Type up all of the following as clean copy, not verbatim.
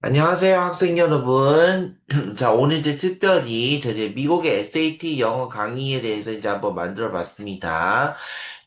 안녕하세요, 학생 여러분. 자, 오늘 이제 특별히 이제 미국의 SAT 영어 강의에 대해서 이제 한번 만들어 봤습니다.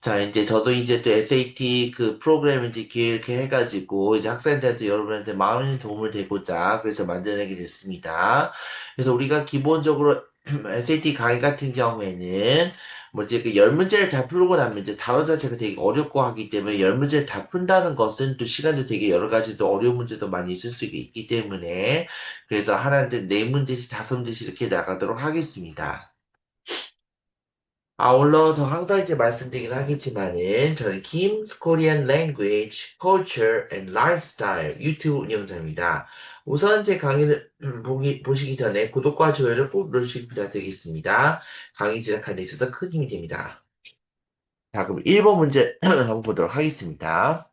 자, 이제 저도 이제 또 SAT 그 프로그램을 이제 이렇게 해가지고 이제 학생들한테 여러분한테 많은 도움을 되고자 그래서 만들어내게 됐습니다. 그래서 우리가 기본적으로 SAT 강의 같은 경우에는 뭐 이제 그 열 문제를 다 풀고 나면 이제 단어 자체가 되게 어렵고 하기 때문에 열 문제를 다 푼다는 것은 또 시간도 되게 여러 가지 또 어려운 문제도 많이 있을 수 있기 때문에 그래서 하나인데 네 문제씩 다섯 문제씩 이렇게 나가도록 하겠습니다. 아울러 저 항상 이제 말씀드리긴 하겠지만은 저는 Kim's Korean Language, Culture and Lifestyle 유튜브 운영자입니다. 우선 제 강의를 보시기 전에 구독과 좋아요를 꼭 눌러주시기 부탁드리겠습니다. 강의 제작하는 데 있어서 큰 힘이 됩니다. 자, 그럼 1번 문제 한번 보도록 하겠습니다.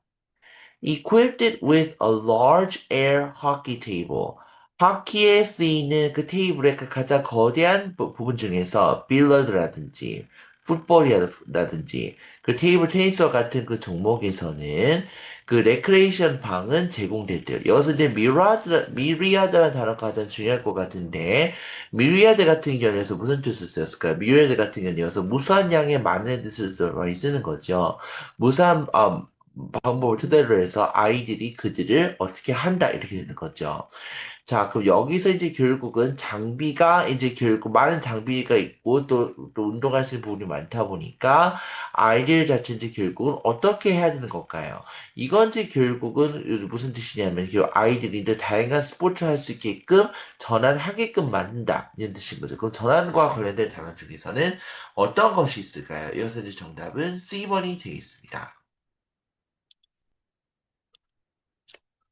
Equipped it with a large air hockey table. 하키에 쓰이는 그 테이블의 그 가장 거대한 부분 중에서 빌러드라든지 풋볼이라든지 그 테이블 테니스와 같은 그 종목에서는 그 레크레이션 방은 제공됐대요. 여기서 이제 미리아드라는 단어가 가장 중요할 것 같은데 미리아드 같은 경우에서 무슨 뜻을 썼을까요? 미리아드 같은 경우는 여기서 무수한 양의 많은 뜻을 많이 쓰는 거죠. 무수한 방법을 토대로 해서 아이들이 그들을 어떻게 한다 이렇게 되는 거죠. 자, 그럼 여기서 이제 결국은 장비가 이제 결국 많은 장비가 있고 또 운동하시는 부분이 많다 보니까 아이들 자체 이제 결국은 어떻게 해야 되는 걸까요? 이건 이제 결국은 무슨 뜻이냐면 결국 아이들이 이제 다양한 스포츠를 할 수 있게끔 전환하게끔 만든다 이런 뜻인 거죠. 그럼 전환과 관련된 단어 중에서는 어떤 것이 있을까요? 여기서 이제 정답은 C번이 되겠습니다.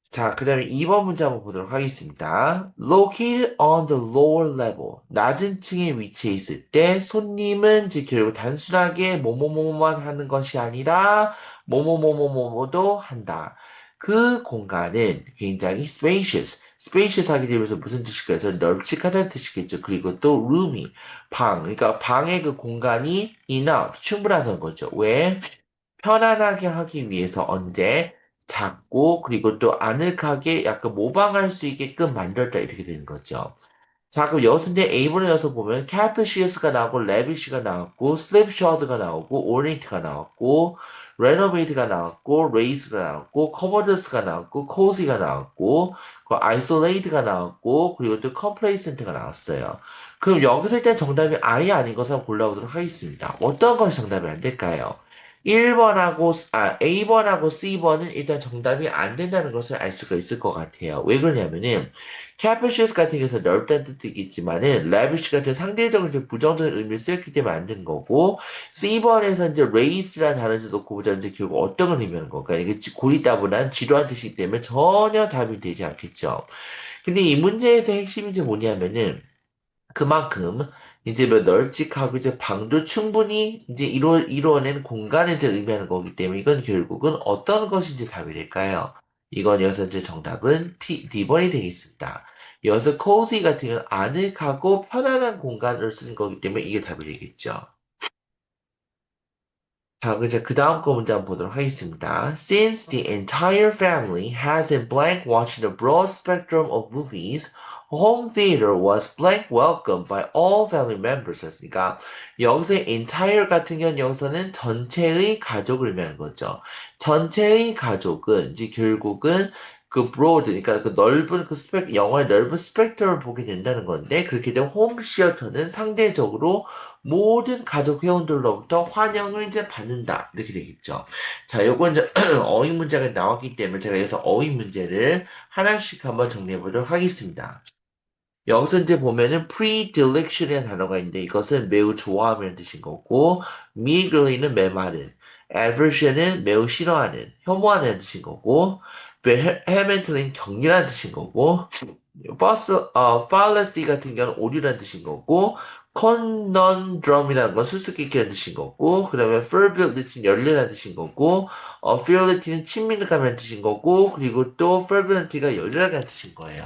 자, 그 다음에 2번 문제 한번 보도록 하겠습니다. Located on the lower level. 낮은 층에 위치해 있을 때 손님은 이제 결국 단순하게 뭐뭐뭐만 하는 것이 아니라 뭐뭐뭐뭐뭐도 한다. 그 공간은 굉장히 spacious. spacious 하게 되면서 무슨 뜻일까요? 그래서 널찍하다는 뜻이겠죠. 그리고 또 roomy. 방. 그러니까 방의 그 공간이 enough. 충분하다는 거죠. 왜? 편안하게 하기 위해서 언제 작고 그리고 또 아늑하게 약간 모방할 수 있게끔 만들었다 이렇게 되는 거죠. 자, 그럼 여기서인데 A번에 여서 보면 캐프시어스가 나오고 레비쉬가 나왔고 슬립셔드가 나오고 오리엔트가 나왔고 레노베이트가 나왔고 레이스가 나왔고 커머더스가 나왔고 코지가 나왔고 그 아이솔레이트가 나왔고 그리고 또 컴플레이센트가 나왔어요. 그럼 여기서 일단 정답이 아예 아닌 것을 한번 골라보도록 하겠습니다. 어떤 것이 정답이 안 될까요? 1번하고, A번하고 C번은 일단 정답이 안 된다는 것을 알 수가 있을 것 같아요. 왜 그러냐면은, capacious 같은 경우서 넓다는 뜻도 있겠지만은, lavish 같은 상대적으로 좀 부정적인 의미를 쓰였기 때문에 안 된 거고, C번에서 이제 race라는 단어를 넣고 보자면 이제 결국 어떤 걸 의미하는 걸까? 이게 고리따분한 지루한 뜻이기 때문에 전혀 답이 되지 않겠죠. 근데 이 문제에서 핵심이 이제 뭐냐면은, 그만큼 이제 뭐 널찍하고 이제 방도 충분히 이제 이루어낸 공간을 이제 의미하는 거기 때문에 이건 결국은 어떤 것이 이제 답이 될까요? 이건 여기서 이제 정답은 D번이 되겠습니다. 여기서 cozy 같은 경우는 아늑하고 편안한 공간을 쓰는 거기 때문에 이게 답이 되겠죠. 자, 이제 그 다음 거 문제 한번 보도록 하겠습니다. Since the entire family has in blank watched a broad spectrum of movies, home theater was blank welcomed by all family members. 했으니까 여기서 entire 같은 경우는 여기서는 전체의 가족을 의미하는 거죠. 전체의 가족은 이제 결국은 그 broad, 그러니까 그 넓은 영화의 넓은 스펙트럼을 보게 된다는 건데 그렇게 되면 홈 시어터는 상대적으로 모든 가족 회원들로부터 환영을 이제 받는다. 이렇게 되겠죠. 자, 요건 이제 어휘 문제가 나왔기 때문에 제가 여기서 어휘 문제를 하나씩 한번 정리해 보도록 하겠습니다. 여기서 이제 보면은 predilection이라는 단어가 있는데 이것은 매우 좋아하는 뜻인 거고 meagerly는 메마른, aversion은 매우 싫어하는, 혐오하는 뜻인 거고 vehemently는 격렬한 뜻인 거고 fallacy 같은 경우는 오류라는 뜻인 거고, conundrum이라는 건 수수께끼라는 뜻인 거고, 그 다음에 fervently는 열렬한 뜻인 거고, fearless는 친밀감이라는 뜻인 거고, 그리고 또 fervently가 열렬하게 뜻인 거예요.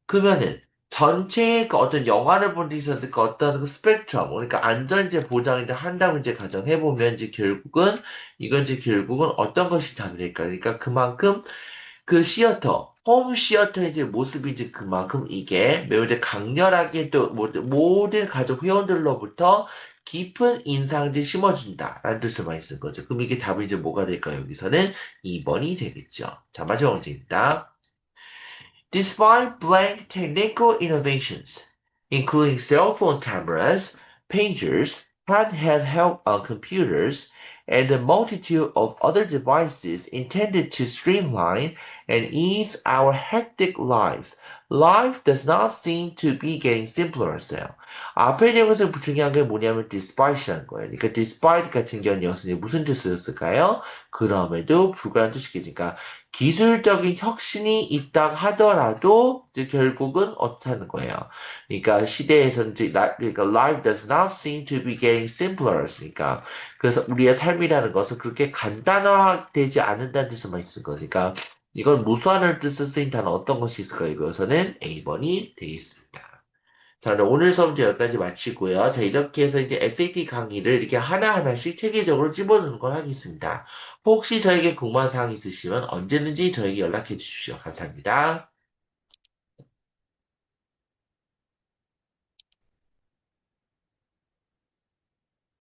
그러면은, 전체의 그 어떤 영화를 본 데 있어서 그 어떤 그 스펙트럼, 그러니까 안전제 보장 이제 한다고 이제 가정해보면 이제 결국은, 이건 이제 결국은 어떤 것이 답이 될까? 그러니까 그만큼 그 시어터, 홈 시어터의 이제 모습이 이제 그만큼 이게 매우 이제 강렬하게 또 모든 가족 회원들로부터 깊은 인상을 심어준다라는 뜻을 많이 쓴 거죠. 그럼 이게 답이 이제 뭐가 될까요? 여기서는 2번이 되겠죠. 자, 마지막 문제입니다. Despite blank technical innovations, including cell phone cameras, pagers, handheld computers, and a multitude of other devices intended to streamline and ease our hectic lives, life does not seem to be getting simpler, 했어요. 앞에 내용에서 중요한 게 뭐냐면 despite이라는 거예요. 그러니까 despite 같은 경우는 여기서 무슨 뜻이었을까요? 그럼에도 불구하는 뜻이겠으니까 기술적인 혁신이 있다 하더라도 이제 결국은 어떻다는 거예요. 그러니까 시대에서 이제 그러니까 life does not seem to be getting simpler. 그러니까 그래서 우리의 삶이라는 것은 그렇게 간단화되지 않는다는 뜻을만 있을 거니까 이건 무수한을 뜻을 쓰인 단어 어떤 것이 있을까요? 이것은 A번이 되겠습니다. 자, 그럼 오늘 수업 이제 여기까지 마치고요. 자, 이렇게 해서 이제 SAT 강의를 이렇게 하나하나씩 체계적으로 집어넣는 걸 하겠습니다. 혹시 저에게 궁금한 사항 있으시면 언제든지 저에게 연락해 주십시오. 감사합니다.